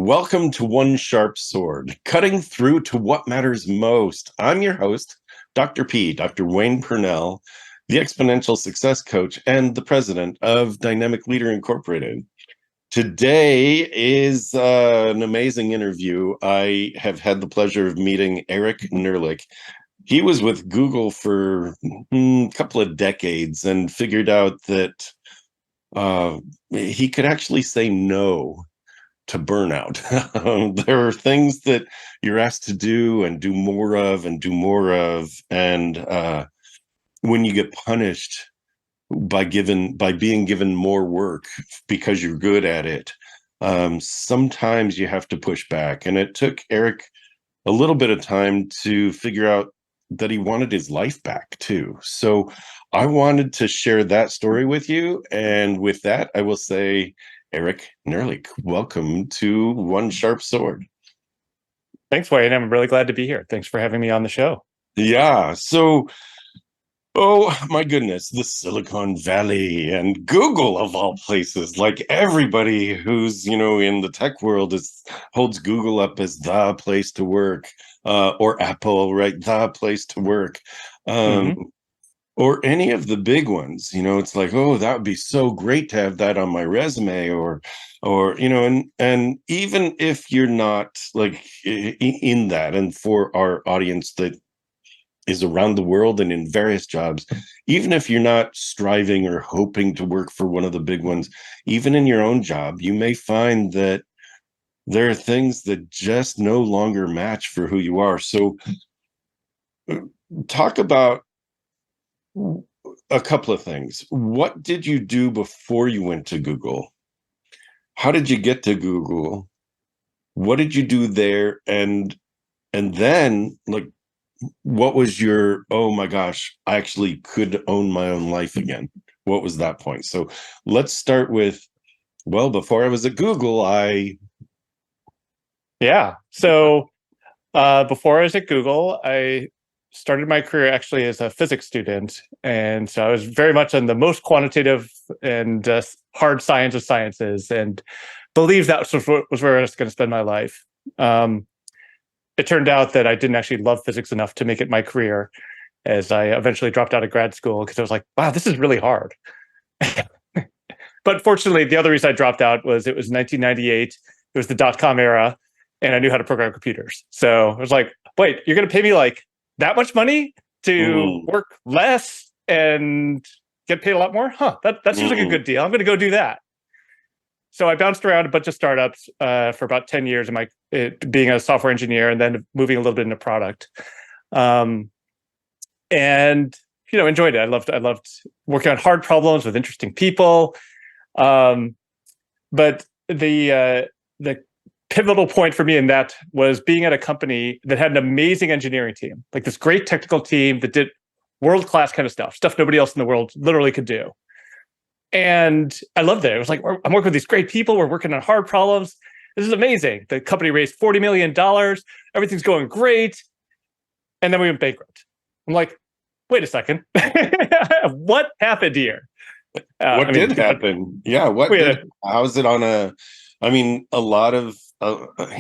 Welcome to One Sharp Sword, cutting through to what matters most. I'm your host, Dr. P, Dr. Wayne Purnell, the exponential success coach and the president of Dynamic Leader Incorporated. Today is an amazing interview. I have had the pleasure of meeting Eric Nehrlich. He was with Google for a couple of decades and figured out that he could actually say no to burnout. There are things that you're asked to do and do more of and do more of. And when you get punished by being given more work because you're good at it, sometimes you have to push back. And it took Eric a little bit of time to figure out that he wanted his life back too. So I wanted to share that story with you. And with that, I will say, Eric Nehrlich, welcome to One Sharp Sword. Thanks, Wayne. I'm really glad to be here. Thanks for having me on the show. Yeah. So, oh my goodness, the Silicon Valley and Google of all places. Like everybody who's in the tech world holds Google up as the place to work, or Apple, right? The place to work. Or any of the big ones, it's like, oh, that would be so great to have that on my resume, or and even if you're not like in that, and for our audience that is around the world and in various jobs, even if you're not striving or hoping to work for one of the big ones, even in your own job, you may find that there are things that just no longer match for who you are. So talk about a couple of things. What did you do before you went to Google? How did you get to Google? What did you do there? And then, like, what was your, oh my gosh, I actually could own my own life again? What was that point? So let's start with, well, before I was at Google, So before I was at Google, I started my career actually as a physics student. And so I was very much in the most quantitative and hard science of sciences, and believed that was where I was going to spend my life. It turned out that I didn't actually love physics enough to make it my career, as I eventually dropped out of grad school because I was like, wow, this is really hard. But fortunately, the other reason I dropped out was it was 1998. It was the dot-com era, and I knew how to program computers. So I was like, wait, you're going to pay me like that much money to work less and get paid a lot more? That seems like a good deal. I'm going to go do that. So I bounced around a bunch of startups for about 10 years, being a software engineer, and then moving a little bit into product. And enjoyed it. I loved working on hard problems with interesting people. But the pivotal point for me in that was being at a company that had an amazing engineering team, like this great technical team that did world-class kind of stuff nobody else in the world literally could do. And I loved it. It was like, I'm working with these great people. We're working on hard problems. This is amazing. The company raised $40 million. Everything's going great. And then we went bankrupt. I'm like, wait a second. What happened here? What did happen? Yeah. How's it on a lot of,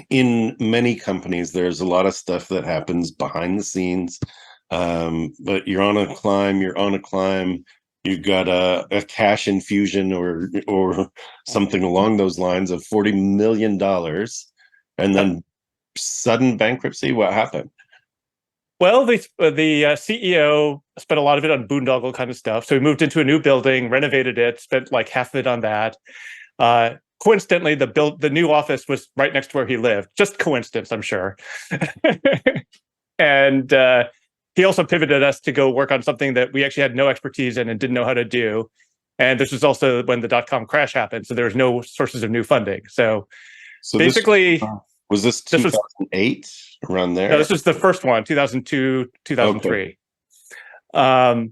in many companies, there's a lot of stuff that happens behind the scenes. But you're on a climb. You've got a cash infusion or something along those lines of $40 million, and then sudden bankruptcy. What happened? Well, the CEO spent a lot of it on boondoggle kind of stuff. So we moved into a new building, renovated it, spent like half of it on that. Coincidentally, the new office was right next to where he lived. Just coincidence, I'm sure. And he also pivoted us to go work on something that we actually had no expertise in and didn't know how to do. And this was also when the dot-com crash happened. So there was no sources of new funding. So basically... Was this 2008, around there? No, this was the first one, 2002, 2003. Okay.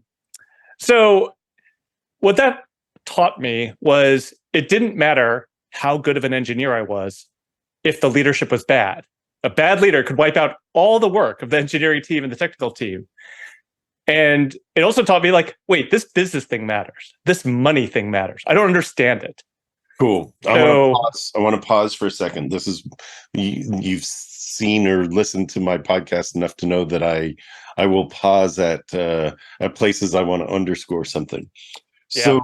So what that taught me was it didn't matter how good of an engineer I was if the leadership was bad. A bad leader could wipe out all the work of the engineering team and the technical team. And it also taught me, like, wait, this business thing matters. This money thing matters. I don't understand it. Cool. So I want to pause for a second. This is you've seen or listened to my podcast enough to know that I will pause at places I want to underscore something. yeah. So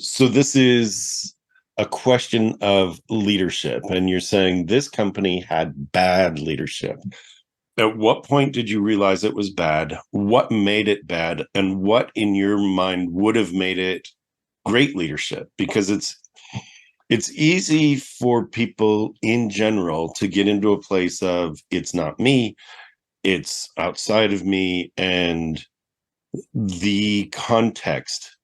so this is a question of leadership, and you're saying this company had bad leadership. At what point did you realize it was bad? What made it bad? And what in your mind would have made it great leadership? Because it's easy for people in general to get into a place of it's not me, it's outside of me, and the context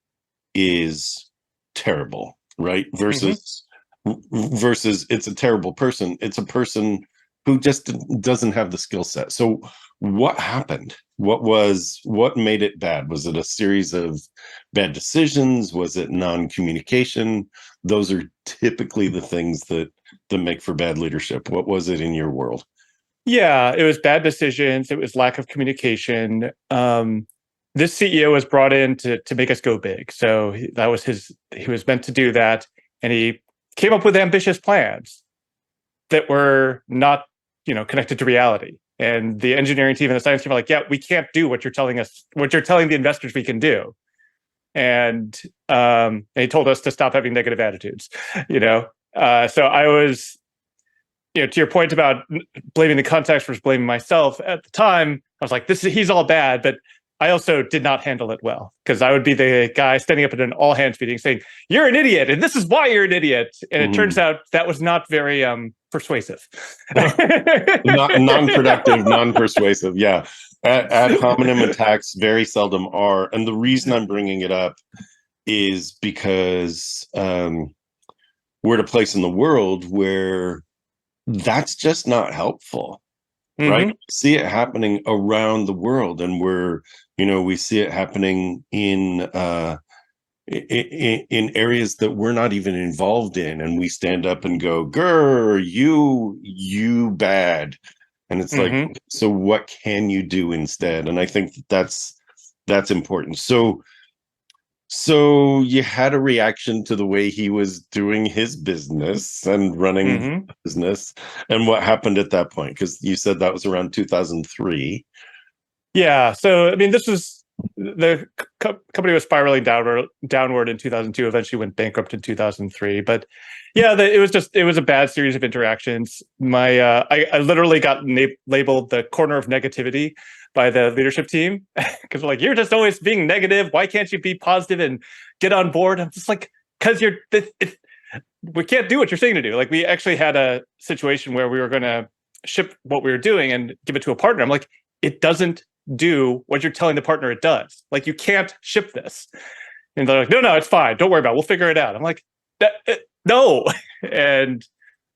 is terrible, right? Versus it's a terrible person. It's a person who just doesn't have the skill set. So what happened? What made it bad? Was it a series of bad decisions? Was it non-communication? Those are typically the things that make for bad leadership. What was it in your world? Yeah, it was bad decisions. It was lack of communication. This CEO was brought in to make us go big. So that was he was meant to do that. And he came up with ambitious plans that were not, connected to reality. And the engineering team and the science team are like, yeah, we can't do what you're telling us, what you're telling the investors we can do. And he told us to stop having negative attitudes, So I was, to your point about blaming the context versus blaming myself, at the time, I was like, he's all bad, but I also did not handle it well, because I would be the guy standing up at an all hands meeting saying, you're an idiot, and this is why you're an idiot. And it turns out that was not very persuasive. Non-productive, non-persuasive. Yeah. Ad hominem attacks very seldom are. And the reason I'm bringing it up is because we're at a place in the world where that's just not helpful. Right? We see it happening around the world, and we see it happening in areas that we're not even involved in, and we stand up and go, "Grr, you bad," and it's like, so what can you do instead? And I think that's important. So you had a reaction to the way he was doing his business and running the business. And what happened at that point? Because you said that was around 2003. Yeah. So, I mean, this was the company was spiraling downward in 2002, eventually went bankrupt in 2003. But yeah, it was a bad series of interactions. I literally got labeled the corner of negativity by the leadership team, because like, you're just always being negative. Why can't you be positive and get on board? I'm just like, because we can't do what you're saying to do. Like, we actually had a situation where we were going to ship what we were doing and give it to a partner. I'm like, it doesn't do what you're telling the partner it does. Like, you can't ship this. And they're like, no, it's fine. Don't worry about it. We'll figure it out. I'm like, no. And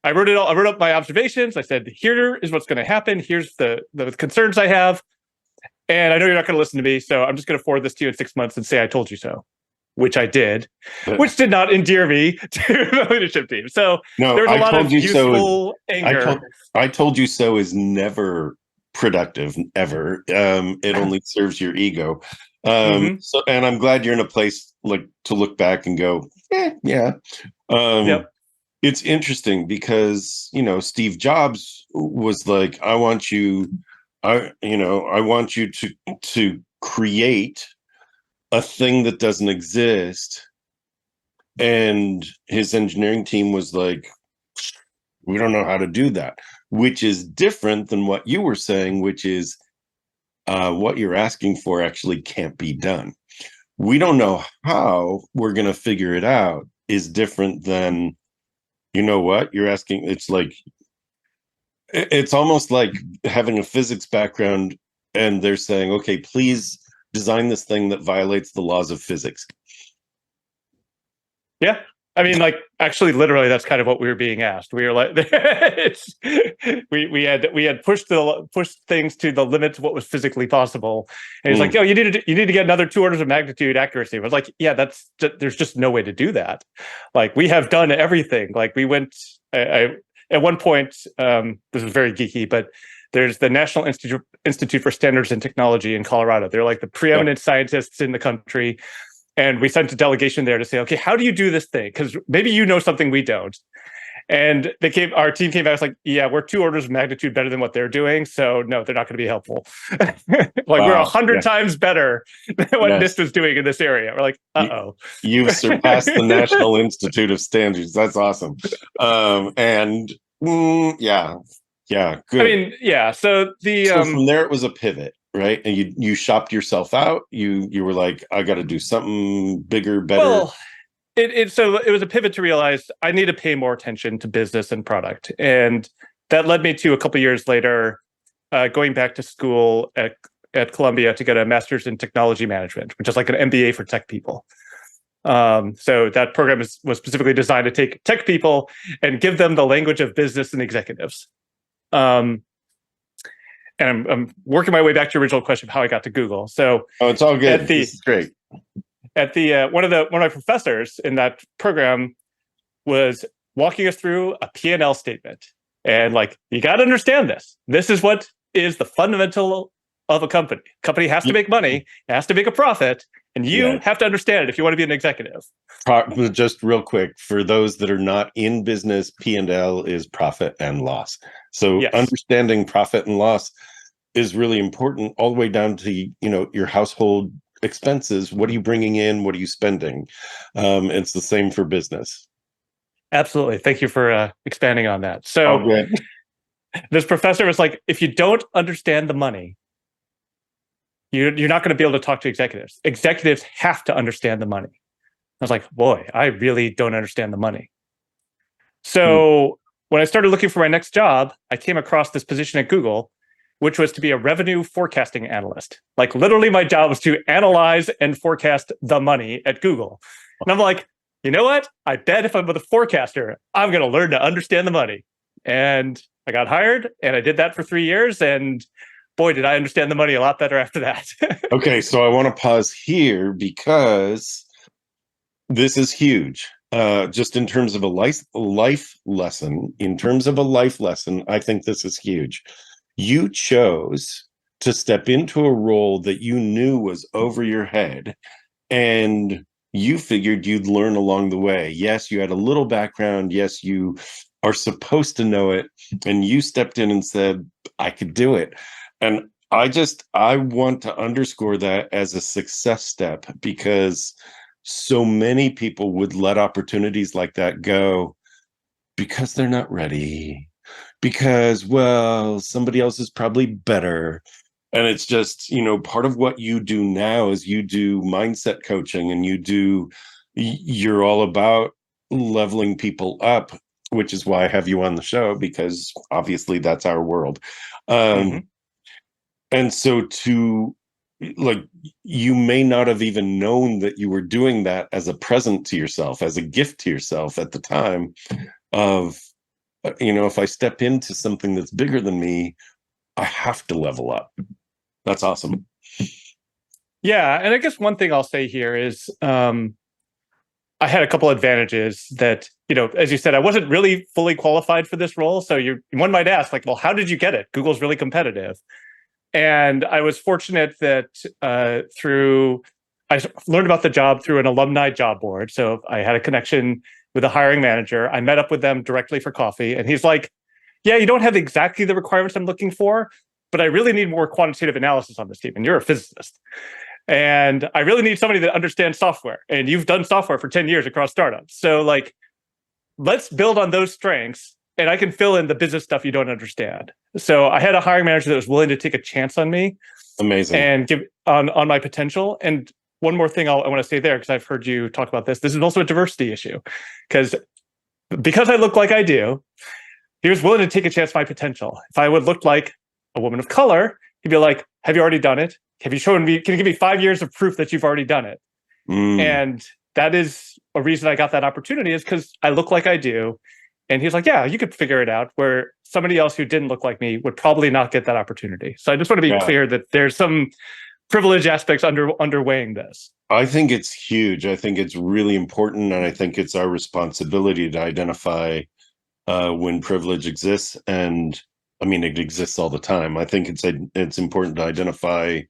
I wrote up my observations. I said, here is what's going to happen. Here's the concerns I have. And I know you're not going to listen to me, so I'm just going to forward this to you in 6 months and say I told you so, which I did, which did not endear me to the leadership team. So no, there was a lot of useful anger. I told you so is never productive, ever. It only serves your ego. So, and I'm glad you're in a place like to look back and go, yeah. It's interesting because, Steve Jobs was like, I want you to create a thing that doesn't exist. And his engineering team was like, we don't know how to do that, which is different than what you were saying, which is what you're asking for actually can't be done. We don't know how we're going to figure it out is different than, what you're asking. It's almost like having a physics background and they're saying, okay, please design this thing that violates the laws of physics. Yeah. I mean, like, actually, literally, that's kind of what we were being asked. We were like, we had pushed things to the limits of what was physically possible. And he's like, you need to get another 2 orders of magnitude accuracy. I was like, yeah, there's just no way to do that. Like, we have done everything. Like, we went, at one point, this is very geeky, but there's the National Institute for Standards and Technology in Colorado. They're like the preeminent scientists in the country. And we sent a delegation there to say, okay, how do you do this thing? Because maybe you know something we don't. And our team came back, was like, yeah, we're 2 orders of magnitude better than what they're doing. So no, they're not going to be helpful. Like we're 100 times better than what NIST was doing in this area. We're like, uh-oh. You've surpassed the National Institute of Standards. That's awesome. Yeah, good. I mean, yeah. So from there, it was a pivot, right? And you shopped yourself out. You were like, I got to do something bigger, better. Well, so it was a pivot to realize I need to pay more attention to business and product, and that led me to a couple of years later going back to school at Columbia to get a master's in technology management, which is like an MBA for tech people. So that program was specifically designed to take tech people and give them the language of business and executives. And I'm working my way back to your original question of how I got to Google. So it's all good. This is great. At the one of my professors in that program was walking us through a P&L statement, and like, you got to understand this. This is what is the fundamental of a company. Company has to make money, it has to make a profit, and you have to understand it if you want to be an executive. Just real quick, for those that are not in business, P&L is profit and loss. So understanding profit and loss is really important, all the way down to your household expenses. What are you bringing in? What are you spending? It's the same for business. Absolutely. Thank you for expanding on that. So this professor was like, if you don't understand the money, you're not going to be able to talk to executives. Executives have to understand the money. I was like, boy, I really don't understand the money. So when I started looking for my next job, I came across this position at Google, which was to be a revenue forecasting analyst. Like, literally my job was to analyze and forecast the money at Google. And I'm like, you know what? I bet if I'm a forecaster, I'm going to learn to understand the money. And I got hired, and I did that for 3 years. And boy, did I understand the money a lot better after that. Okay, so I want to pause here because this is huge. Just in terms of a life lesson, I think this is huge. You chose to step into a role that you knew was over your head, and you figured you'd learn along the way. Yes, you had a little background. Yes, you are supposed to know it. And you stepped in and said, I could do it. And I want to underscore that as a success step, because so many people would let opportunities like that go because they're not ready. Because, well, somebody else is probably better. And it's just, part of what you do now is you do mindset coaching, and you're all about leveling people up, which is why I have you on the show, because obviously that's our world. And so you may not have even known that you were doing that as a present to yourself, as a gift to yourself at the time of, if I step into something that's bigger than me, I have to level up. That's awesome. Yeah. And I guess one thing I'll say here is I had a couple advantages that, as you said, I wasn't really fully qualified for this role. So one might ask, like, well, how did you get it? Google's really competitive. And I was fortunate that I learned about the job through an alumni job board. So I had a connection with a hiring manager. I met up with them directly for coffee. And he's like, yeah, you don't have exactly the requirements I'm looking for, but I really need more quantitative analysis on this team. And you're a physicist. And I really need somebody that understands software. And you've done software for 10 years across startups. So let's build on those strengths, and I can fill in the business stuff you don't understand. So I had a hiring manager that was willing to take a chance on me. Amazing. And give on my potential. And one more thing I want to say there, because I've heard you talk about this. This is also a diversity issue. Because I look like I do, he was willing to take a chance on my potential. If I would look like a woman of color, he'd be like, have you already done it? Have you shown me, can you give me 5 years of proof that you've already done it? And that is a reason I got that opportunity, is because I look like I do. And he's like, yeah, you could figure it out, where somebody else who didn't look like me would probably not get that opportunity. So I just want to be clear that there's some privilege aspects underweighing this. I think it's huge. I think it's really important. And I think it's our responsibility to identify when privilege exists. And I mean, it exists all the time. I think it's important to identify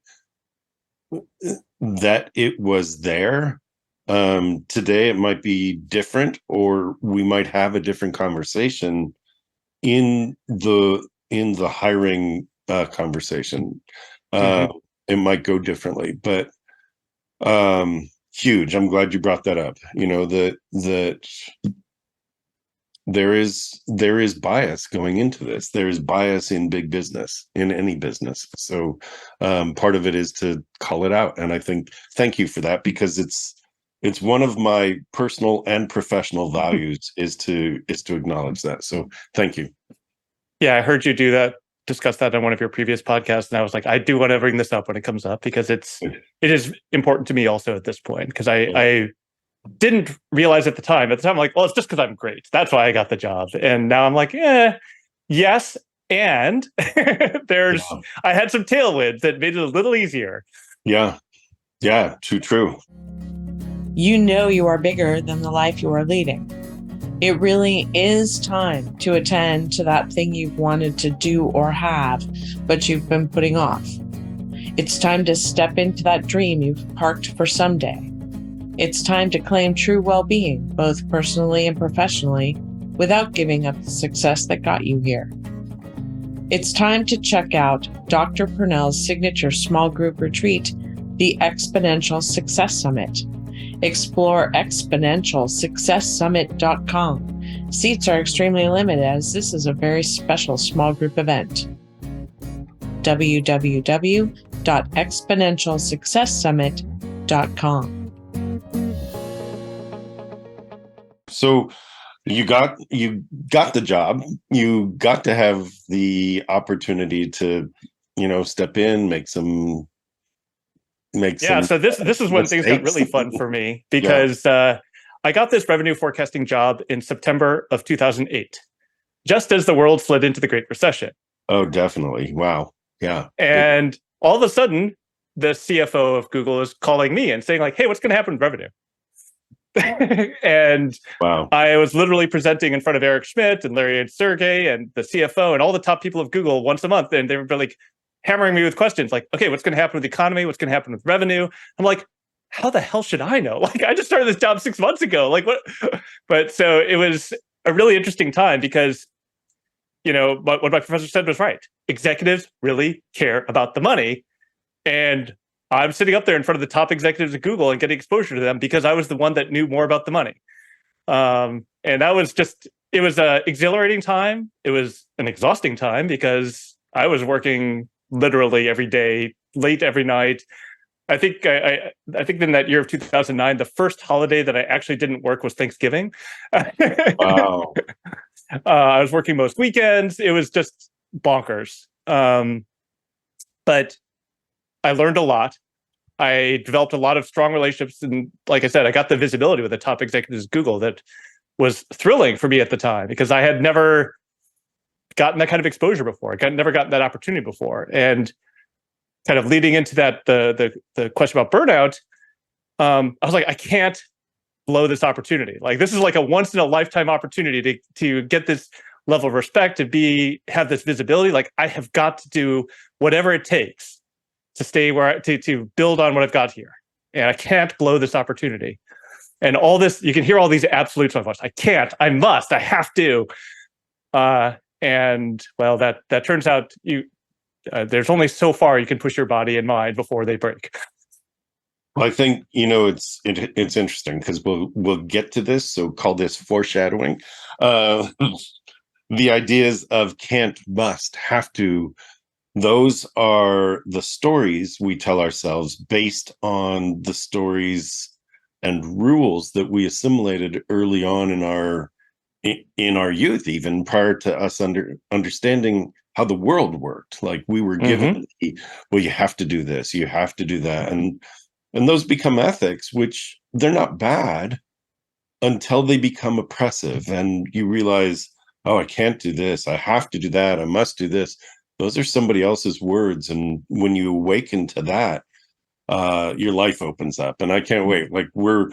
that it was there, Today it might be different, or we might have a different conversation in the hiring conversation. Hmm. It might go differently, but huge. I'm glad you brought that up. That there is bias going into this. There is bias in big business, in any business. So part of it is to call it out. And I think, thank you for that, because it's one of my personal and professional values is to acknowledge that. So thank you. Yeah, I heard you discuss that on one of your previous podcasts, and I was like, I do want to bring this up when it comes up because it is important to me also at this point, because I didn't realize at the time. At the time, I'm like, well, it's just because I'm great. That's why I got the job. And now I'm like, yes. And Yeah. I had some tailwinds that made it a little easier. Yeah. Yeah. True. You know you are bigger than the life you are leading. It really is time to attend to that thing you've wanted to do or have, but you've been putting off. It's time to step into that dream you've parked for someday. It's time to claim true well-being, both personally and professionally, without giving up the success that got you here. It's time to check out Dr. Purnell's signature small group retreat, the Exponential Success Summit. Explore exponentialsuccesssummit.com. Seats are extremely limited as this is a very special small group event. www.exponentialsuccesssummit.com. So you got the job. You got to have the opportunity to, step in, make some. So this is when things got really fun for me, because I got this revenue forecasting job in September of 2008, just as the world slid into the Great Recession. Oh, definitely. Wow. Yeah. And all of a sudden, the CFO of Google is calling me and saying like, hey, what's going to happen with revenue? And wow. I was literally presenting in front of Eric Schmidt and Larry and Sergey and the CFO and all the top people of Google once a month. And they were like hammering me with questions like, okay, what's going to happen with the economy? What's going to happen with revenue? I'm like, how the hell should I know? Like, I just started this job 6 months ago. Like, what? But so it was a really interesting time because, what my professor said was right. Executives really care about the money. And I'm sitting up there in front of the top executives at Google and getting exposure to them because I was the one that knew more about the money. And that was it was an exhilarating time. It was an exhausting time because I was working literally every day, late every night. I think I think in that year of 2009, the first holiday that I actually didn't work was Thanksgiving. Wow. I was working most weekends. It was just bonkers. But I learned a lot. I developed a lot of strong relationships. And like I said, I got the visibility with the top executives at Google that was thrilling for me at the time because I had never gotten that kind of exposure before. I never gotten that opportunity before. And kind of leading into that, the question about burnout, I was like, I can't blow this opportunity. Like, this is like a once in a lifetime opportunity to get this level of respect, to have this visibility. Like, I have got to do whatever it takes to stay to build on what I've got here. And I can't blow this opportunity. And all this, you can hear all these absolutes on my voice. I can't, I must, I have to. And well, that turns out there's only so far you can push your body and mind before they break. Well, I think, it's interesting because we'll get to this. So call this foreshadowing. The ideas of can't, must, have to, those are the stories we tell ourselves based on the stories and rules that we assimilated early on in our youth, even prior to us understanding how the world worked. Like, we were given, well, you have to do this, you have to do that. And those become ethics, which they're not bad until they become oppressive. And you realize, oh, I can't do this, I have to do that, I must do this. Those are somebody else's words. And when you awaken to that, your life opens up. And I can't wait. Like, we're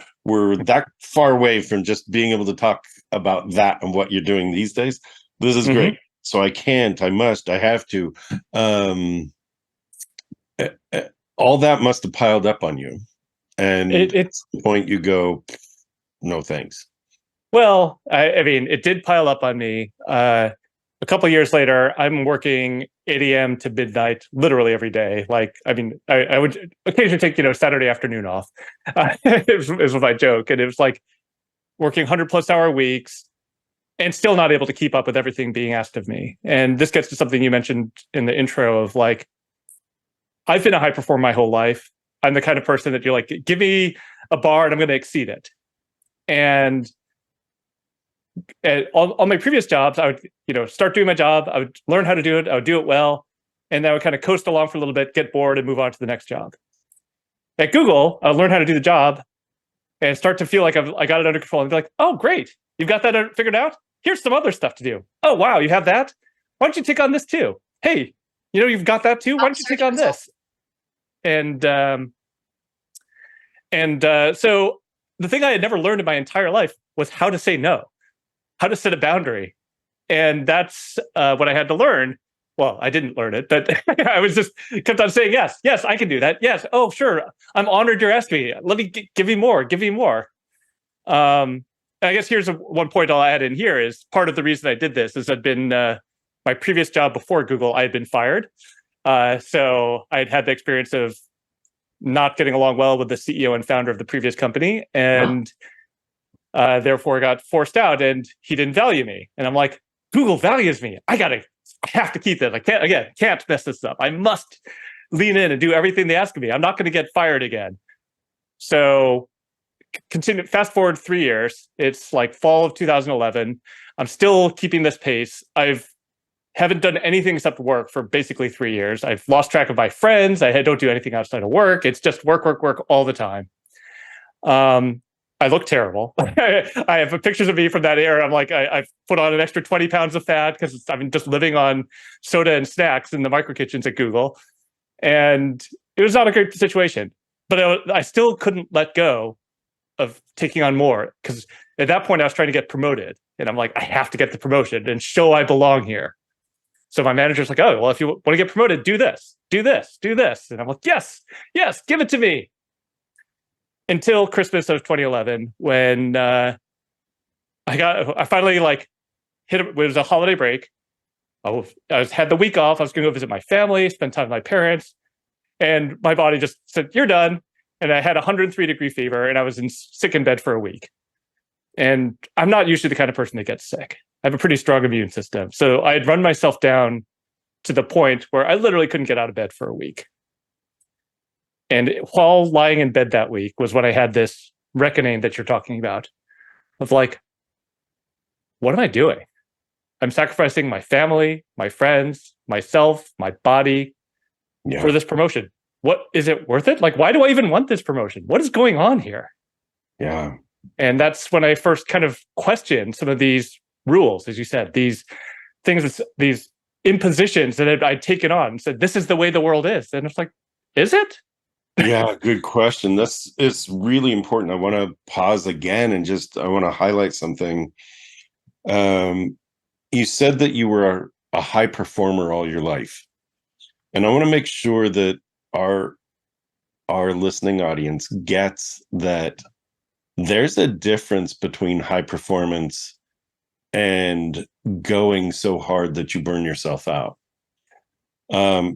that far away from just being able to talk about that and what you're doing these days. This is great. So I can't, I must, I have to. All that must have piled up on you. And It's at the point you go, no thanks. Well, I mean, it did pile up on me. A couple of years later, I'm working 8 a.m. to midnight, literally every day. Like, I mean, I would occasionally take, Saturday afternoon off. It was my joke. And it was like working 100+ hour weeks and still not able to keep up with everything being asked of me. And this gets to something you mentioned in the intro of like, I've been a high performer my whole life. I'm the kind of person that you're like, give me a bar and I'm going to exceed it. And on my previous jobs, I would, start doing my job. I would learn how to do it. I would do it well. And then I would kind of coast along for a little bit, get bored, and move on to the next job. At Google, I would learn how to do the job and start to feel like I got it under control and be like, oh, great. You've got that figured out? Here's some other stuff to do. Oh, wow. You have that? Why don't you take on this too? Hey, you've got that too? Why don't you take on this? And so the thing I had never learned in my entire life was how to say no, how to set a boundary. And that's what I had to learn. Well, I didn't learn it, but I was just kept on saying, yes, I can do that. Yes. Oh, sure. I'm honored you're asking me. Let me give me more. I guess here's one point I'll add in here is part of the reason I did this is I'd been, my previous job before Google, I had been fired. So I'd had the experience of not getting along well with the CEO and founder of the previous company. And therefore got forced out and he didn't value me. And I'm like, Google values me. I have to keep it. I can't mess this up. I must lean in and do everything they ask of me. I'm not going to get fired again. So fast forward 3 years. It's like fall of 2011. I'm still keeping this pace. Haven't done anything except work for basically 3 years. I've lost track of my friends. I don't do anything outside of work. It's just work all the time. I look terrible. I have pictures of me from that era. I'm like, I've put on an extra 20 pounds of fat because I've been just living on soda and snacks in the micro kitchens at Google. And it was not a great situation, but I still couldn't let go of taking on more because at that point I was trying to get promoted and I'm like, I have to get the promotion and show I belong here. So my manager's like, oh, well, if you want to get promoted, do this. And I'm like, yes, give it to me. Until Christmas of 2011, when I finally hit it was a holiday break. I had the week off. I was going to go visit my family, spend time with my parents, and my body just said, "You're done." And I had 103-degree fever, and I was sick in bed for a week. And I'm not usually the kind of person that gets sick. I have a pretty strong immune system, so I had run myself down to the point where I literally couldn't get out of bed for a week. And while lying in bed that week was when I had this reckoning that you're talking about of like, what am I doing? I'm sacrificing my family, my friends, myself, my body for this promotion. What is it worth it? Like, why do I even want this promotion? What is going on here? Yeah. And that's when I first kind of questioned some of these rules, as you said, these things, these impositions that I'd taken on and said, this is the way the world is. And it's like, is it? Yeah, good question. It's really important. I want to pause again and I want to highlight something. You said that you were a high performer all your life. And I want to make sure that our listening audience gets that there's a difference between high performance and going so hard that you burn yourself out.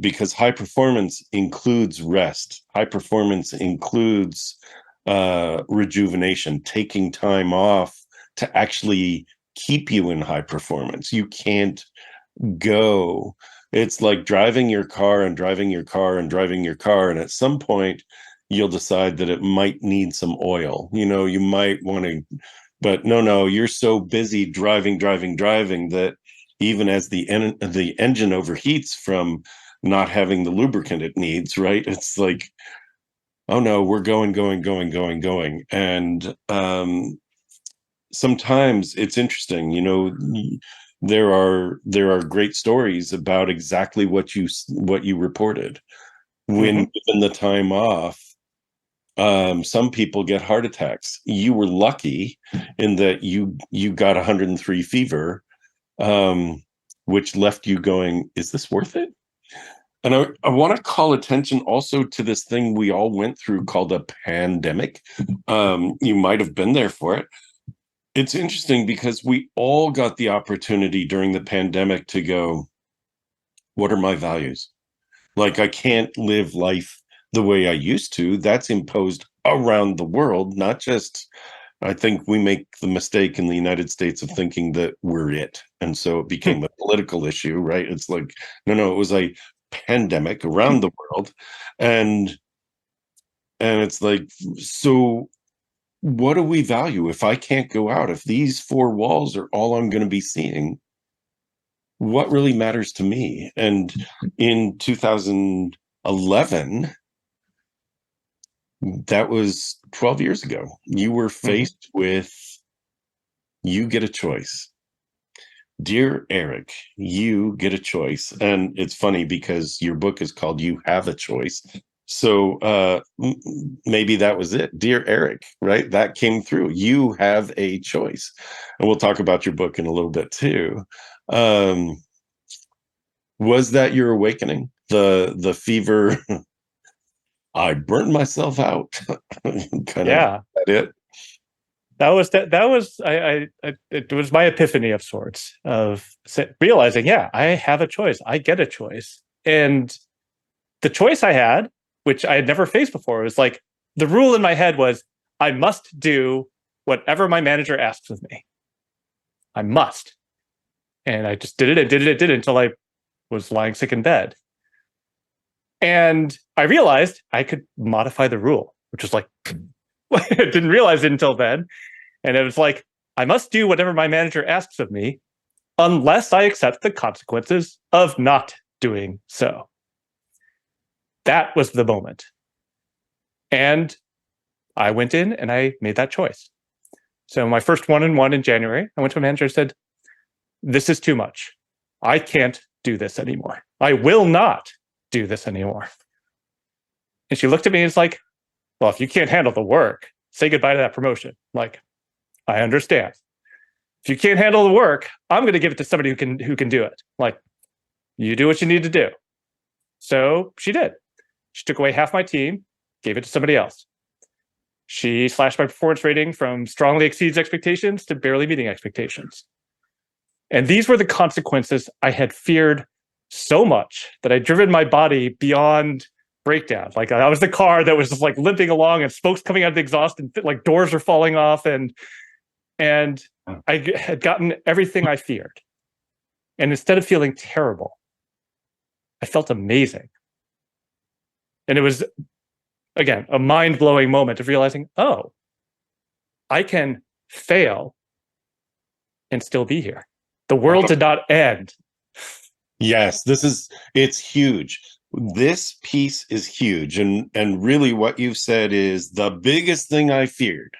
Because high performance includes rest. High performance includes rejuvenation, taking time off to actually keep you in high performance. You can't go. It's like driving your car and driving your car and driving your car. And at some point, you'll decide that it might need some oil. You might want to, but no, you're so busy driving that even as the engine overheats from not having the lubricant it needs, right? It's like, oh no, we're going. And sometimes it's interesting, there are great stories about exactly what you reported. When given the time off, some people get heart attacks. You were lucky in that you got 103 fever, which left you going, is this worth it? And I want to call attention also to this thing we all went through called a pandemic. You might have been there for it. It's interesting because we all got the opportunity during the pandemic to go, what are my values? Like, I can't live life the way I used to. That's imposed around the world, not just, I think we make the mistake in the United States of thinking that we're it. And so it became a political issue, right? It's like, no, it was a pandemic around the world. And it's like, so what do we value if I can't go out? If these four walls are all I'm going to be seeing, what really matters to me? And in 2011, that was 12 years ago, you were faced with, you get a choice. Dear Eric, you get a choice. And it's funny because your book is called You Have a Choice. So maybe that was it. Dear Eric, right? That came through. You have a choice. And we'll talk about your book in a little bit too. Was that your awakening? The fever, I burned myself out. Kind of it. That was it was my epiphany of sorts, of realizing, I have a choice. I get a choice. And the choice I had, which I had never faced before, was like, the rule in my head was, I must do whatever my manager asks of me. I must. And I just did it until I was lying sick in bed. And I realized I could modify the rule, which was like, I didn't realize it until then. And it was like, I must do whatever my manager asks of me, unless I accept the consequences of not doing so. That was the moment. And I went in and I made that choice. So my first one-on-one in January, I went to a manager and said, this is too much. I can't do this anymore. I will not do this anymore. And she looked at me and was like, well, if you can't handle the work, say goodbye to that promotion. Like, I understand. If you can't handle the work, I'm going to give it to somebody who can do it. Like, you do what you need to do. So she did. She took away half my team, gave it to somebody else. She slashed my performance rating from strongly exceeds expectations to barely meeting expectations. And these were the consequences I had feared so much that I'd driven my body beyond breakdown. Like, I was the car that was just like limping along and smoke's coming out of the exhaust and like doors are falling off. And I had gotten everything I feared. And instead of feeling terrible, I felt amazing. And it was, again, a mind-blowing moment of realizing, oh, I can fail and still be here. The world did not end. Yes, it's huge. This piece is huge. And really what you've said is the biggest thing I feared.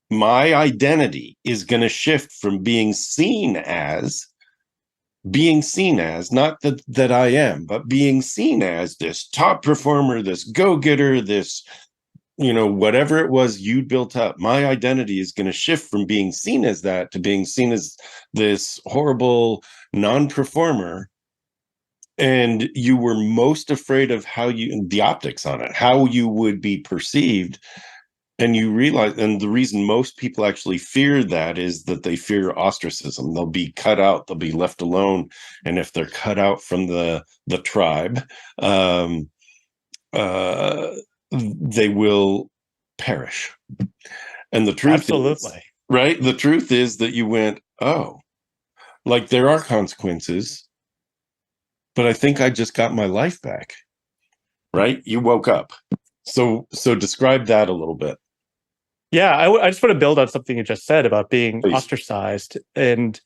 My identity is going to shift from being seen as, not that I am, but being seen as this top performer, this go-getter, this, whatever it was you built up. My identity is going to shift from being seen as that to being seen as this horrible non-performer. And you were most afraid of the optics on it, how you would be perceived. And you realize, and the reason most people actually fear that is that they fear ostracism. They'll be cut out, they'll be left alone. And if they're cut out from the tribe, they will perish. And the truth Absolutely. Right? The truth is that you went, oh, like there are consequences, but I think I just got my life back. Right? You woke up. So describe that a little bit. Yeah, I just want to build on something you just said about being Please. Ostracized. And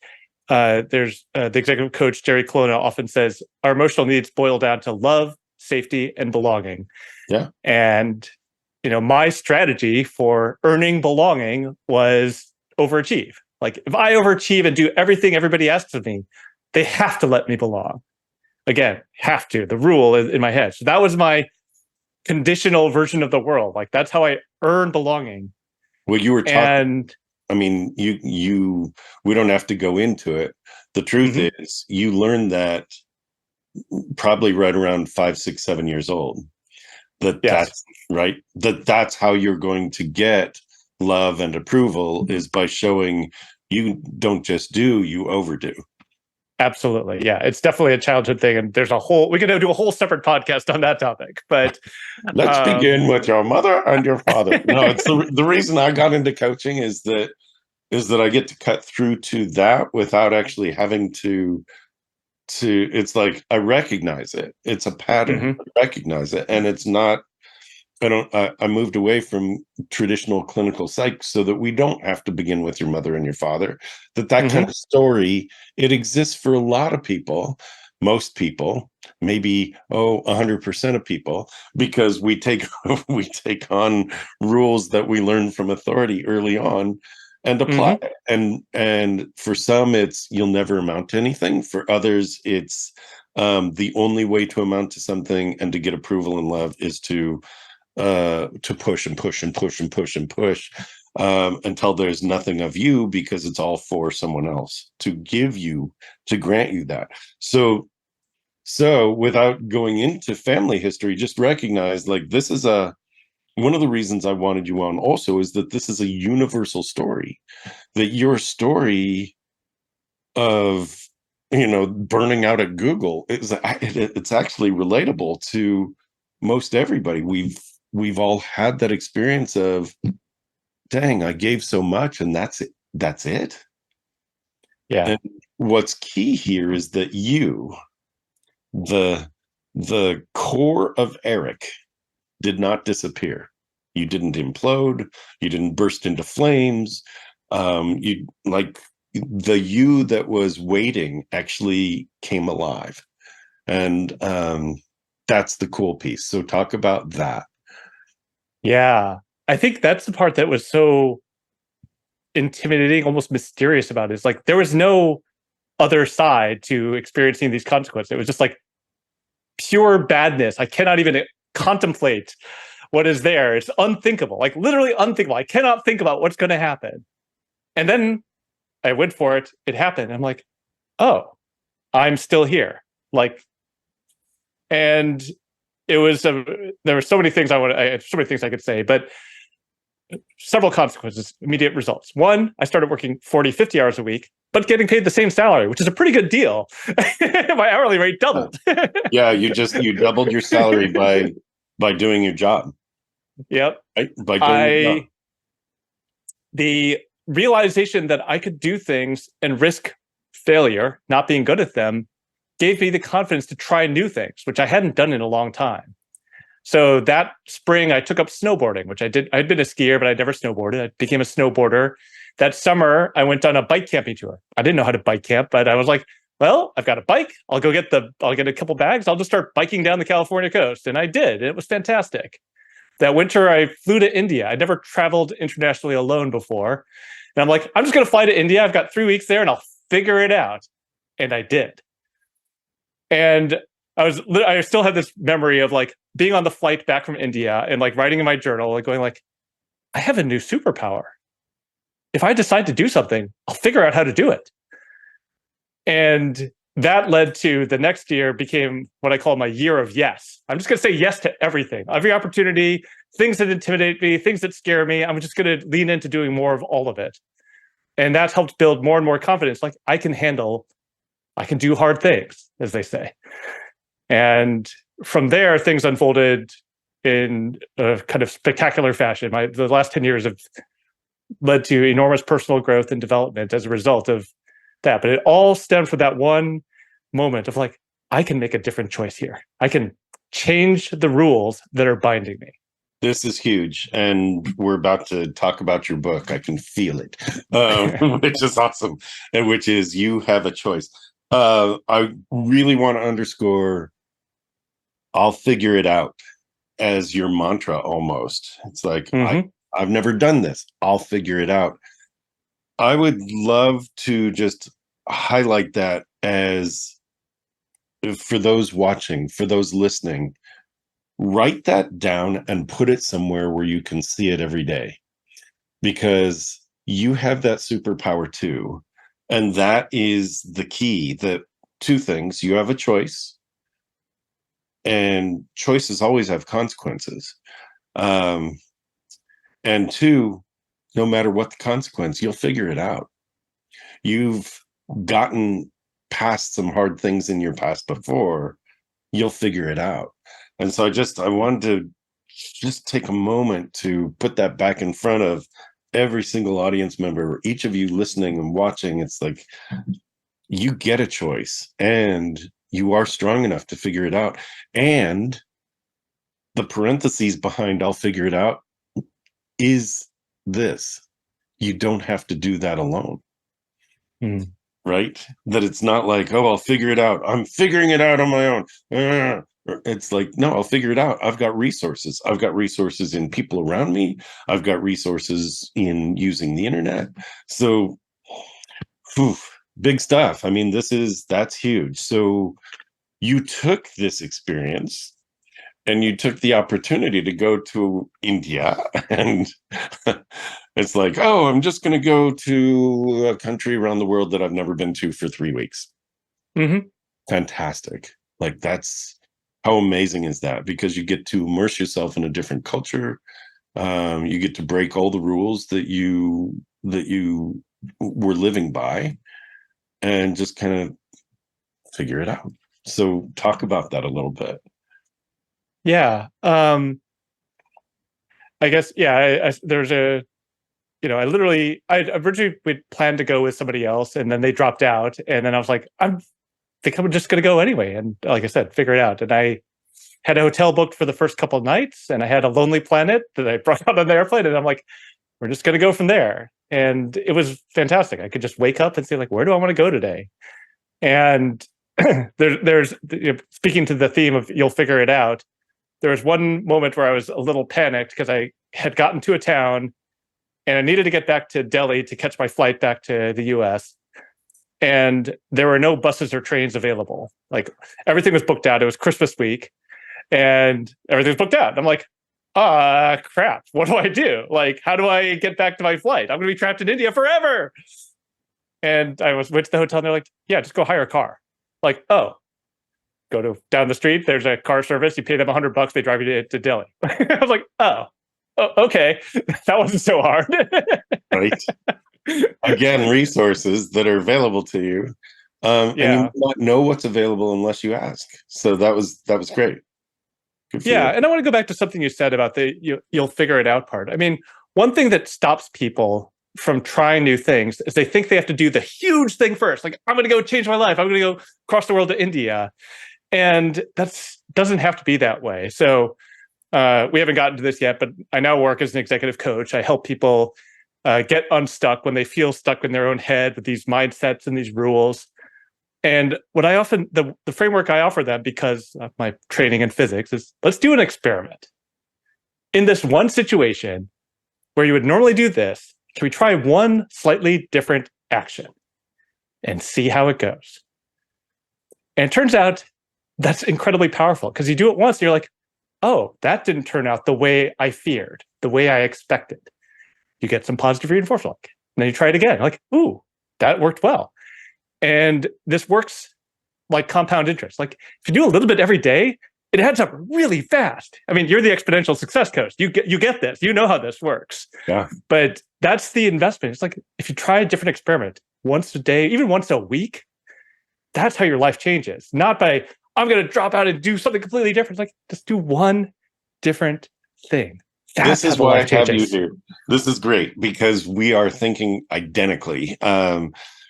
there's the executive coach, Jerry Colonna, often says our emotional needs boil down to love, safety, and belonging. Yeah. And, my strategy for earning belonging was overachieve. Like, if I overachieve and do everything everybody asks of me, they have to let me belong. Again, have to, the rule in my head. So that was my conditional version of the world. Like, that's how I earn belonging. Well, you were talking, I mean, we don't have to go into it. The truth is you learned that probably right around 5, 6, 7 years old. That's right. That's how you're going to get love and approval, is by showing you don't just do, you overdo. Absolutely. Yeah. It's definitely a childhood thing. And we could do a whole separate podcast on that topic. But let's begin with your mother and your father. No, it's the reason I got into coaching is that I get to cut through to that without actually having to it's like I recognize it. It's a pattern. I recognize it. And it's not, I moved away from traditional clinical psych so that we don't have to begin with your mother and your father. That kind of story, it exists for a lot of people, most people, maybe 100% of people, because we take on rules that we learn from authority early on and apply it. And for some, it's you'll never amount to anything. For others, it's the only way to amount to something and to get approval and love is to push and push and push and push and push until there's nothing of you, because it's all for someone else to grant you that. So without going into family history, just recognize, like, this is one of the reasons I wanted you on also is that this is a universal story, that your story of, burning out at Google it's actually relatable to most everybody. We've all had that experience of, dang, I gave so much and that's it. Yeah. And what's key here is that the core of Eric did not disappear. You didn't implode. You didn't burst into flames. You, like, the you that was waiting actually came alive. And that's the cool piece. So talk about that. Yeah. I think that's the part that was so intimidating, almost mysterious about it. It's like there was no other side to experiencing these consequences. It was just like pure badness. I cannot even contemplate what is there. It's unthinkable, like literally unthinkable. I cannot think about what's going to happen. And then I went for it. It happened. I'm like, oh, I'm still here. Like, and it was there were so many things I had so many things I could say, but several consequences, immediate results. One, I started working 40, 50 hours a week, but getting paid the same salary, which is a pretty good deal. My hourly rate doubled. Yeah, you doubled your salary by doing your job. Yep. Right? By doing your job. The realization that I could do things and risk failure, not being good at them, gave me the confidence to try new things, which I hadn't done in a long time. So that spring, I took up snowboarding, which I did. I'd been a skier, but I'd never snowboarded. I became a snowboarder. That summer, I went on a bike camping tour. I didn't know how to bike camp, but I was like, well, I've got a bike. I'll get a couple bags. I'll just start biking down the California coast. And I did. And it was fantastic. That winter, I flew to India. I'd never traveled internationally alone before. And I'm like, I'm just going to fly to India. I've got 3 weeks there and I'll figure it out. And I did. And I still have this memory of like being on the flight back from India and like writing in my journal, like going like, I have a new superpower. If I decide to do something, I'll figure out how to do it. And that led to the next year became what I call my year of yes. I'm just going to say yes to everything, every opportunity, things that intimidate me, things that scare me. I'm just going to lean into doing more of all of it. And that helped build more and more confidence. Like I can do hard things, as they say. And from there, things unfolded in a kind of spectacular fashion. The last 10 years have led to enormous personal growth and development as a result of that. But it all stemmed from that one moment of like, I can make a different choice here. I can change the rules that are binding me. This is huge. And we're about to talk about your book. I can feel it, which is awesome. And which is you have a choice. I really want to underscore, I'll figure it out as your mantra almost. It's like, I've never done this. I'll figure it out. I would love to just highlight that as, for those watching, for those listening, write that down and put it somewhere where you can see it every day, because you have that superpower too. And that is the key. That two things: you have a choice, and choices always have consequences. And two, no matter what the consequence, you'll figure it out. You've gotten past some hard things in your past before, you'll figure it out. And so I wanted to just take a moment to put that back in front of every single audience member, each of you listening and watching. It's like, you get a choice and you are strong enough to figure it out. And the parentheses behind I'll figure it out is this: you don't have to do that alone. Right? That it's not like, oh, I'll figure it out. I'm figuring it out on my own. It's like, no, I'll figure it out. I've got resources. I've got resources in people around me. I've got resources in using the internet. So, big stuff. I mean, that's huge. So you took this experience and you took the opportunity to go to India, and it's like, oh, I'm just going to go to a country around the world that I've never been to for 3 weeks. Fantastic. Like, that's, how amazing is that? Because you get to immerse yourself in a different culture. You get to break all the rules that you were living by, and just kind of figure it out. So talk about that a little bit. Yeah. I guess, yeah, there's I originally we'd planned to go with somebody else, and then they dropped out. And then I was like, I think I'm just going to go anyway. And like I said, figure it out. And I had a hotel booked for the first couple of nights, and I had a Lonely Planet that I brought out on the airplane. And I'm like, we're just going to go from there. And it was fantastic. I could just wake up and say, like, where do I want to go today? And there's speaking to the theme of you'll figure it out, there was one moment where I was a little panicked because I had gotten to a town and I needed to get back to Delhi to catch my flight back to the US. And there were no buses or trains available. Like, everything was booked out. It was Christmas week and everything was booked out. And I'm like, crap, what do I do? Like, how do I get back to my flight? I'm going to be trapped in India forever. And went to the hotel and they're like, yeah, just go hire a car. Like, oh, go down the street. There's a car service. You pay them $100. They drive you to Delhi. I was like, oh, okay. That wasn't so hard. Right. Again, resources that are available to you. And you might not know what's available unless you ask. So that was great. Yeah. And I want to go back to something you said about you'll figure it out part. I mean, one thing that stops people from trying new things is they think they have to do the huge thing first. Like, I'm going to go change my life. I'm going to go across the world to India. And that doesn't have to be that way. So we haven't gotten to this yet, but I now work as an executive coach. I help people get unstuck when they feel stuck in their own head with these mindsets and these rules. And what I often, the framework I offer them, because of my training in physics, is let's do an experiment. In this one situation where you would normally do this, can we try one slightly different action and see how it goes? And it turns out that's incredibly powerful, because you do it once and you're like, oh, that didn't turn out the way I feared, the way I expected. You get some positive reinforcement. And then you try it again. You're like, ooh, that worked well. And this works like compound interest. Like, if you do a little bit every day, it adds up really fast. I mean, you're the exponential success coach. You get this. You know how this works. Yeah. But that's the investment. It's like, if you try a different experiment once a day, even once a week, that's how your life changes. Not by, I'm going to drop out and do something completely different. It's like, just do one different thing. That's this is why I have you here. This is great, because we are thinking identically.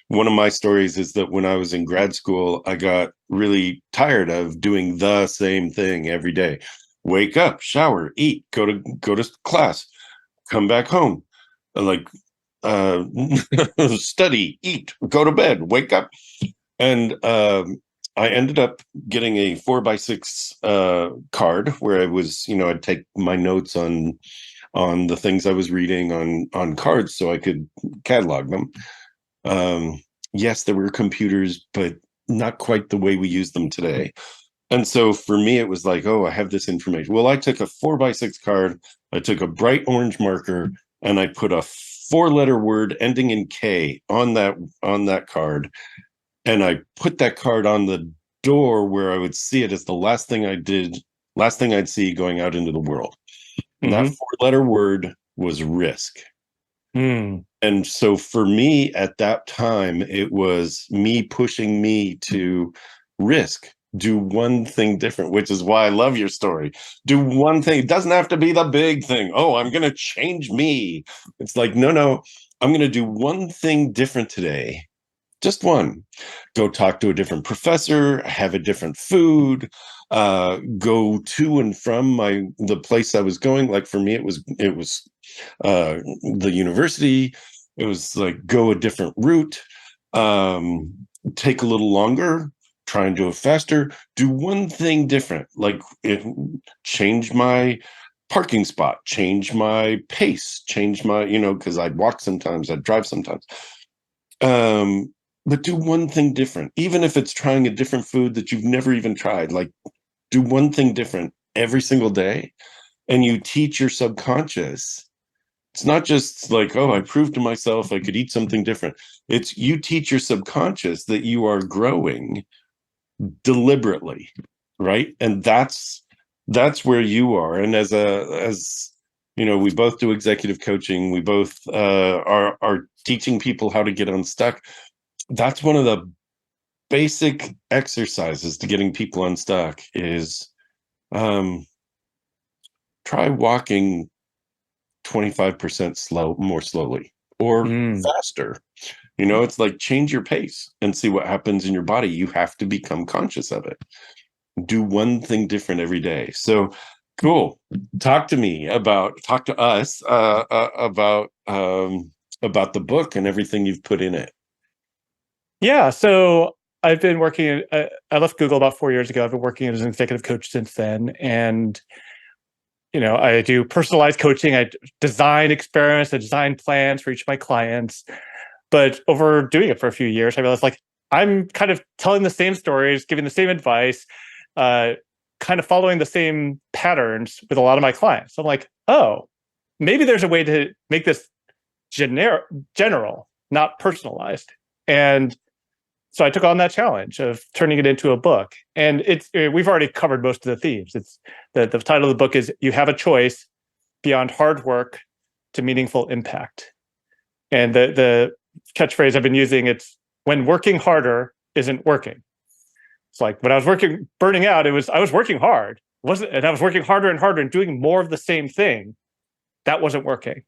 One of my stories is that when I was in grad school, I got really tired of doing the same thing every day. Wake up, shower, eat, go to class, come back home, like study, eat, go to bed, wake up. And I ended up getting a 4x6 card where I was, I'd take my notes on the things I was reading on cards so I could catalog them. Yes, there were computers, but not quite the way we use them today. And so for me, it was like, oh, I have this information. Well, I took a 4x6 card, I took a bright orange marker, and I put a 4-letter word ending in K on that card. And I put that card on the door where I would see it as the last thing I'd see going out into the world. And that 4-letter word was risk. And so for me at that time, it was me pushing me to risk, do one thing different, which is why I love your story. Do one thing. It doesn't have to be the big thing. Oh, I'm going to change me. It's like, no, I'm going to do one thing different today. Just one. Go talk to a different professor, have a different food, go to and from the place I was going. Like for me, it was the university. It was like go a different route, take a little longer, try and do it faster, do one thing different, like change my parking spot, change my pace, change my, because I'd walk sometimes, I'd drive sometimes. But do one thing different, even if it's trying a different food that you've never even tried. Like do one thing different every single day, and you teach your subconscious. It's not just like, oh, I proved to myself I could eat something different. It's you teach your subconscious that you are growing deliberately, right? And that's where you are. And as we both do executive coaching, we both are teaching people how to get unstuck. That's one of the basic exercises to getting people unstuck is try walking 25% more slowly or faster. It's like change your pace and see what happens in your body. You have to become conscious of it. Do one thing different every day. So cool. Talk to us about the book and everything you've put in it. Yeah. So I've been working, I left Google about 4 years ago. I've been working as an executive coach since then. And I do personalized coaching. I design experiments, I design plans for each of my clients. But over doing it for a few years, I realized I'm kind of telling the same stories, giving the same advice, kind of following the same patterns with a lot of my clients. So I'm like, oh, maybe there's a way to make this general, not personalized. And so I took on that challenge of turning it into a book. And we've already covered most of the themes. It's the title of the book is You Have a Choice Beyond Hard Work to Meaningful Impact. And the catchphrase I've been using, it's when working harder isn't working. It's like when I was burning out, I was working hard. And I was working harder and harder and doing more of the same thing. That wasn't working.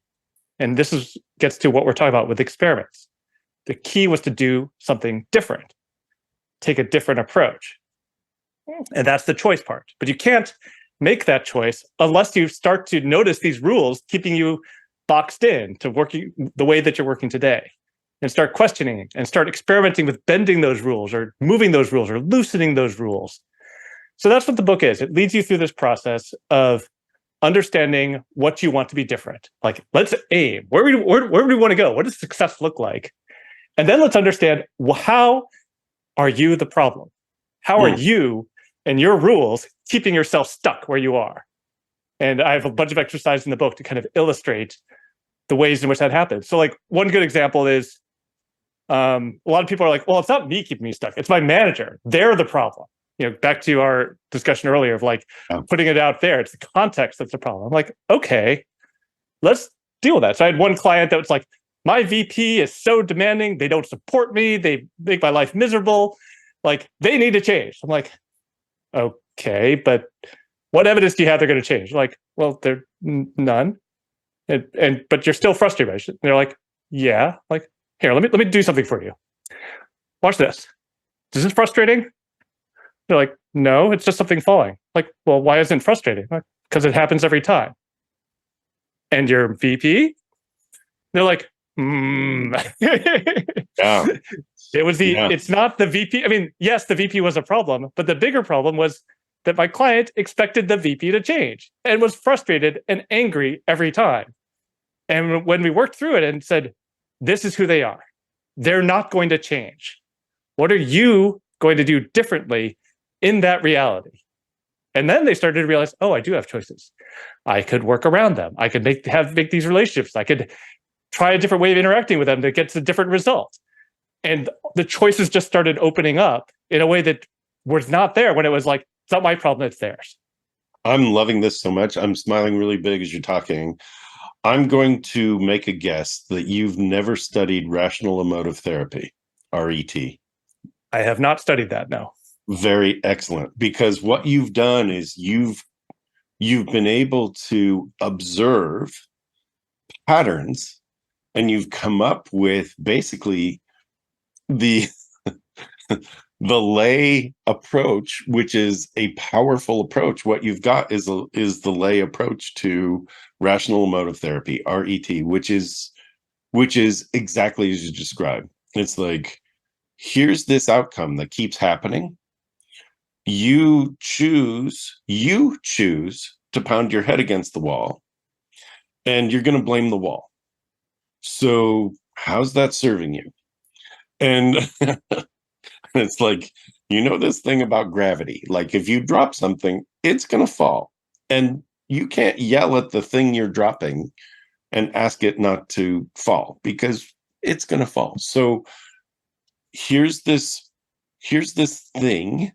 And this gets to what we're talking about with experiments. The key was to do something different, take a different approach. And that's the choice part. But you can't make that choice unless you start to notice these rules keeping you boxed in to working the way that you're working today, and start questioning and start experimenting with bending those rules or moving those rules or loosening those rules. So that's what the book is. It leads you through this process of understanding what you want to be different. Like, let's aim. Where do we want to go? What does success look like? And then let's understand, how are you the problem? How are you and your rules keeping yourself stuck where you are? And I have a bunch of exercises in the book to kind of illustrate the ways in which that happens. So one good example is a lot of people are like, well, it's not me keeping me stuck. It's my manager. They're the problem. Back to our discussion earlier of putting it out there. It's the context that's the problem. I'm like, okay, let's deal with that. So I had one client that was like, my VP is so demanding. They don't support me. They make my life miserable. They need to change. I'm like, okay, but what evidence do you have they're going to change? Like, well, there's none. But you're still frustrated. And they're like, yeah. Like, here, let me do something for you. Watch this. Is this frustrating? They're like, no, it's just something falling. Like, well, why isn't it frustrating? Like, because it happens every time. And your VP? They're like, Yeah. It's not the VP. I mean, yes, the VP was a problem, but the bigger problem was that my client expected the VP to change and was frustrated and angry every time. And when we worked through it and said, this is who they are, they're not going to change. What are you going to do differently in that reality? And then they started to realize, oh, I do have choices. I could work around them. I could make these relationships. I could try a different way of interacting with them that gets a different result. And the choices just started opening up in a way that was not there when it was like, it's not my problem, it's theirs. I'm loving this so much. I'm smiling really big as you're talking. I'm going to make a guess that you've never studied rational emotive therapy, RET. I have not studied that, no. Very excellent, because what you've done is you've been able to observe patterns, and you've come up with basically the the lay approach, which is a powerful approach. What you've got is the lay approach to rational emotive therapy, RET, which is exactly as you described. It's like, here's this outcome that keeps happening. You choose to pound your head against the wall, and you're going to blame the wall. So how's that serving you? And it's like, this thing about gravity, like if you drop something, it's going to fall, and you can't yell at the thing you're dropping and ask it not to fall, because it's going to fall. So here's this thing.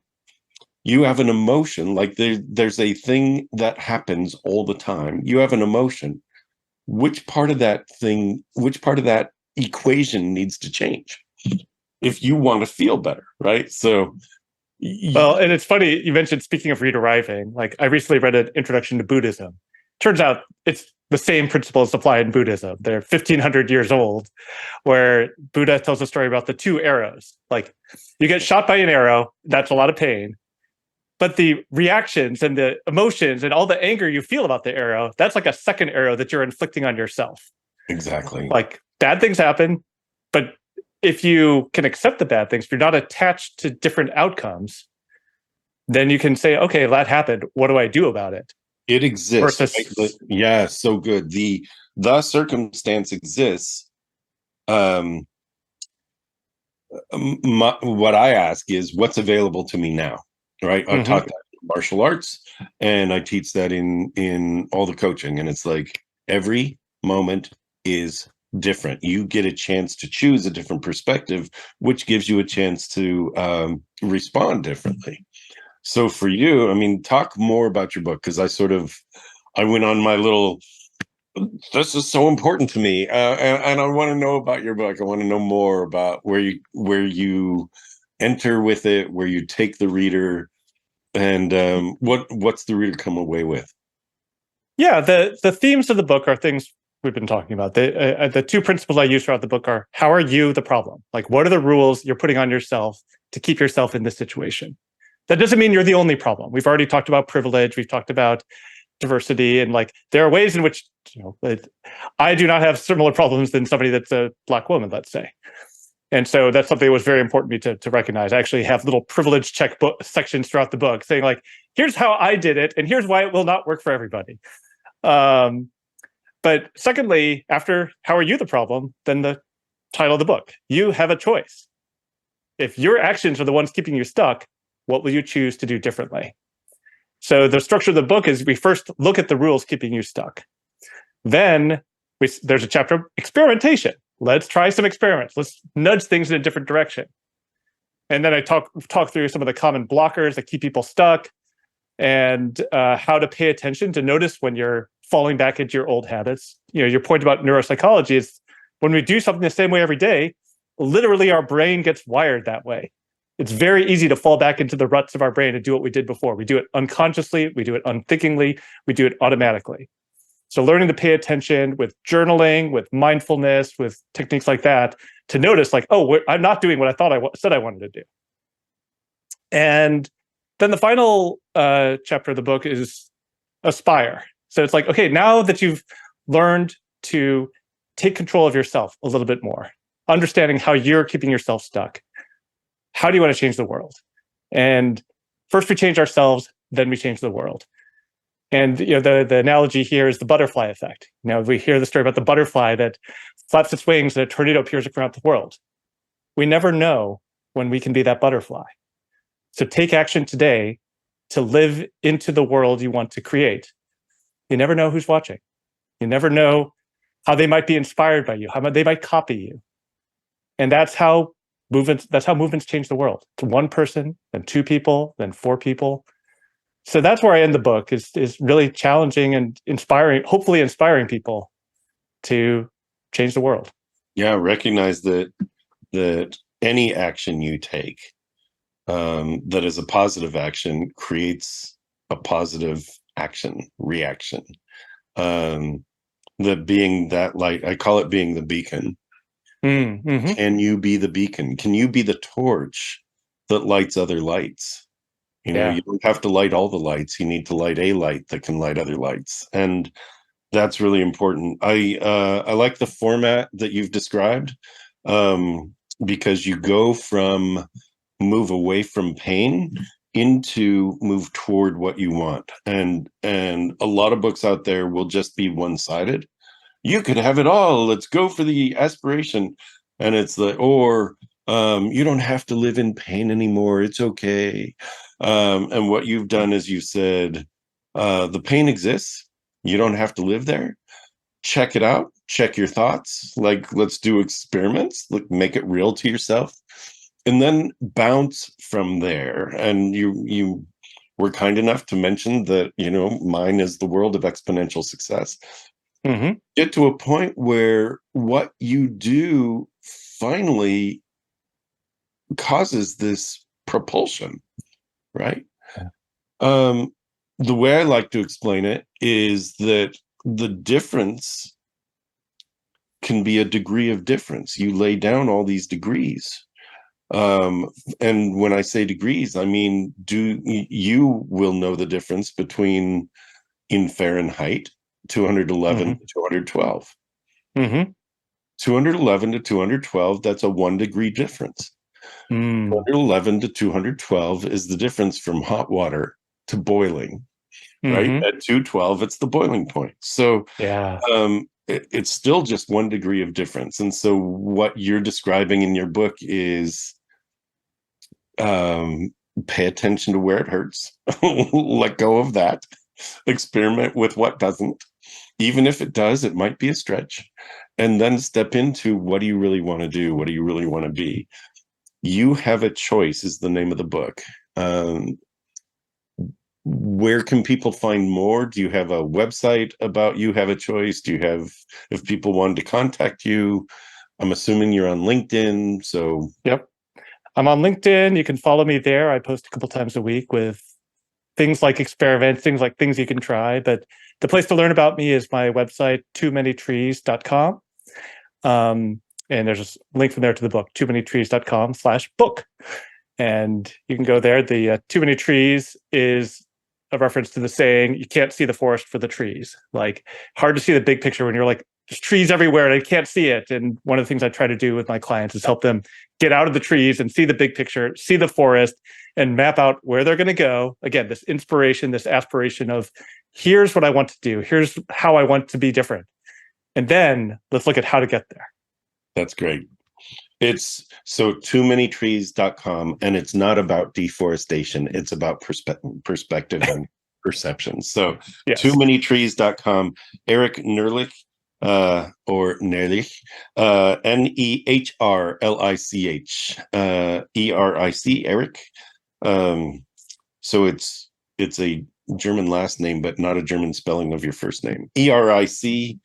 You have an emotion, like there's a thing that happens all the time. You have an emotion. Which part of that equation needs to change if you want to feel better, right? So, well, and it's funny you mentioned, speaking of re-deriving, like I recently read an introduction to Buddhism. Turns out it's the same principles apply in Buddhism. They're 1,500 years old, where Buddha tells a story about the two arrows. Like, you get shot by an arrow, that's a lot of pain. But the reactions and the emotions and all the anger you feel about the arrow, that's like a second arrow that you're inflicting on yourself. Exactly. Like, bad things happen, but if you can accept the bad things, if you're not attached to different outcomes, then you can say, okay, that happened. What do I do about it? It exists. Versus, right? Yeah, so good. The circumstance exists. What I ask is, what's available to me now? Right? I taught that in martial arts, and I teach that in all the coaching. And it's like, every moment is different. You get a chance to choose a different perspective, which gives you a chance to respond differently. So for you, I mean, talk more about your book, because I went on my little, this is so important to me, and I want to know about your book. I want to know more about where you enter with it, where you take the reader, and what's the reader come away with? Yeah, the themes of the book are things we've been talking about. The two principles I use throughout the book are, how are you the problem? Like, what are the rules you're putting on yourself to keep yourself in this situation? That doesn't mean you're the only problem. We've already talked about privilege. We've talked about diversity, and like, there are ways in which, I do not have similar problems than somebody that's a Black woman, let's say. And so that's something that was very important to me to recognize. I actually have little privilege check sections throughout the book saying, like, here's how I did it, and here's why it will not work for everybody. But secondly, after how are you the problem, then the title of the book, you have a choice. If your actions are the ones keeping you stuck, what will you choose to do differently? So the structure of the book is, we first look at the rules keeping you stuck. Then there's a chapter, experimentation. Let's try some experiments. Let's nudge things in a different direction. And then I talk through some of the common blockers that keep people stuck, and how to pay attention to notice when you're falling back into your old habits. Your point about neuropsychology is, when we do something the same way every day, literally our brain gets wired that way. It's very easy to fall back into the ruts of our brain and do what we did before. We do it unconsciously, we do it unthinkingly, we do it automatically. So learning to pay attention with journaling, with mindfulness, with techniques like that, to notice, like, oh, I'm not doing what I thought I said I wanted to do. And then the final chapter of the book is aspire. So it's like, okay, now that you've learned to take control of yourself a little bit more, understanding how you're keeping yourself stuck, how do you want to change the world? And first we change ourselves, then we change the world. And the analogy here is the butterfly effect. We hear the story about the butterfly that flaps its wings and a tornado appears throughout the world. We never know when we can be that butterfly. So take action today to live into the world you want to create. You never know who's watching. You never know how they might be inspired by you, how they might copy you. And that's how movements. That's how movements change the world. To one person, then two people, then four people. So that's where I end the book, is really challenging and inspiring, hopefully inspiring people to change the world. Yeah, recognize that any action you take that is a positive action creates a positive reaction. That being that light, I call it being the beacon. Mm-hmm. Can you be the beacon? Can you be the torch that lights other lights? You know, you don't have to light all the lights. You need to light a light that can light other lights. And that's really important. I like the format that you've described, because you go from move away from pain into move toward what you want. And a lot of books out there will just be one-sided. You could have it all. Let's go for the aspiration. And it's you don't have to live in pain anymore. It's okay. And what you've done is you said, the pain exists. You don't have to live there. Check it out. Check your thoughts. Like, let's do experiments. Like, make it real to yourself, and then bounce from there. And you were kind enough to mention that, mine is the world of exponential success. Mm-hmm. Get to a point where what you do finally causes this propulsion, right? The way I like to explain it is that the difference can be a degree of difference. You lay down all these degrees. And when I say degrees, I mean, you will know the difference between, in Fahrenheit, 211 to 212. Mm-hmm. 211 to 212, that's a 1 degree difference. 211 to 212 is the difference from hot water to boiling, right? At 212, it's the boiling point. So it's still just 1 degree of difference. And so what you're describing in your book is, pay attention to where it hurts, let go of that, experiment with what doesn't. Even if it does, it might be a stretch. And then step into, what do you really want to do? What do you really want to be? You Have a Choice is the name of the book. Where can people find more? Do you have a website about You Have a Choice? If people wanted to contact you, I'm assuming you're on LinkedIn. So yep, I'm on LinkedIn. You can follow me there. I post a couple times a week with things like experiments, things like things you can try. But the place to learn about me is my website, toomanytrees.com. And there's a link from there to the book, toomanytrees.com/book. And you can go there. The Too Many Trees is a reference to the saying, you can't see the forest for the trees. Like, hard to see the big picture when you're like, there's trees everywhere and I can't see it. And one of the things I try to do with my clients is help them get out of the trees and see the big picture, see the forest, and map out where they're going to go. Again, this inspiration, this aspiration of, here's what I want to do. Here's how I want to be different. And then let's look at how to get there. That's great. It's toomanytrees.com, and it's not about deforestation. It's about perspective and perception. So yes. Toomanytrees.com. Eric Nehrlich, or Nehrlich, Nehrlich, Eric. So it's a German last name, but not a German spelling of your first name. Ericnehrlich.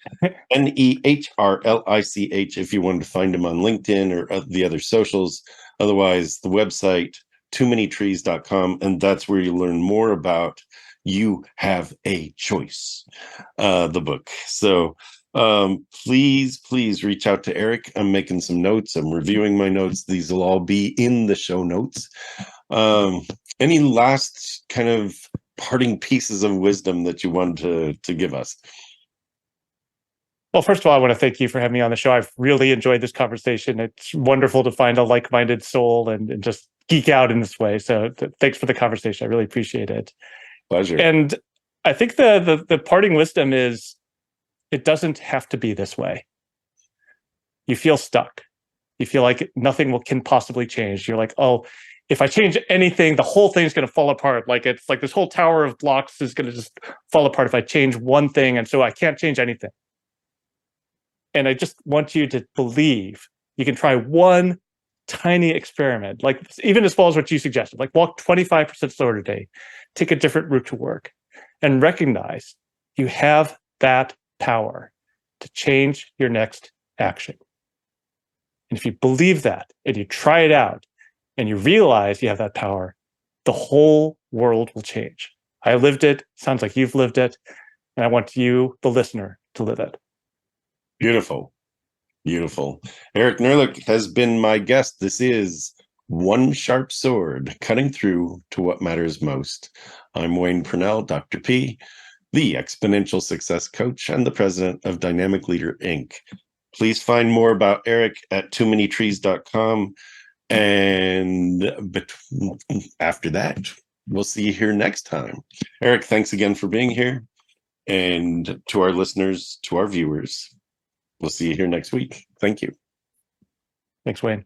If you wanted to find him on LinkedIn or the other socials. Otherwise, the website, toomanytrees.com, and that's where you learn more about You Have a Choice, the book. So please reach out to Eric. I'm making some notes. I'm reviewing my notes. These will all be in the show notes. Any last kind of parting pieces of wisdom that you wanted to give us? Well, first of all, I want to thank you for having me on the show. I've really enjoyed this conversation. It's wonderful to find a like-minded soul and just geek out in this way. So thanks for the conversation. I really appreciate it. Pleasure. And I think the parting wisdom is, it doesn't have to be this way. You feel stuck. You feel like nothing can possibly change. You're like, oh, if I change anything, the whole thing's going to fall apart. Like, it's like this whole tower of blocks is going to just fall apart if I change one thing. And so I can't change anything. And I just want you to believe you can try one tiny experiment, like even as small as what you suggested, like walk 25% slower today, take a different route to work, and recognize you have that power to change your next action. And if you believe that and you try it out and you realize you have that power, the whole world will change. I lived it. Sounds like you've lived it. And I want you, the listener, to live it. Beautiful. Beautiful. Eric Nehrlich has been my guest. This is One Sharp Sword, cutting through to what matters most. I'm Wayne Purnell, Dr. P, the Exponential Success Coach and the president of Dynamic Leader, Inc. Please find more about Eric at toomanytrees.com. And after that, we'll see you here next time. Eric, thanks again for being here. And to our listeners, to our viewers, we'll see you here next week. Thank you. Thanks, Wayne.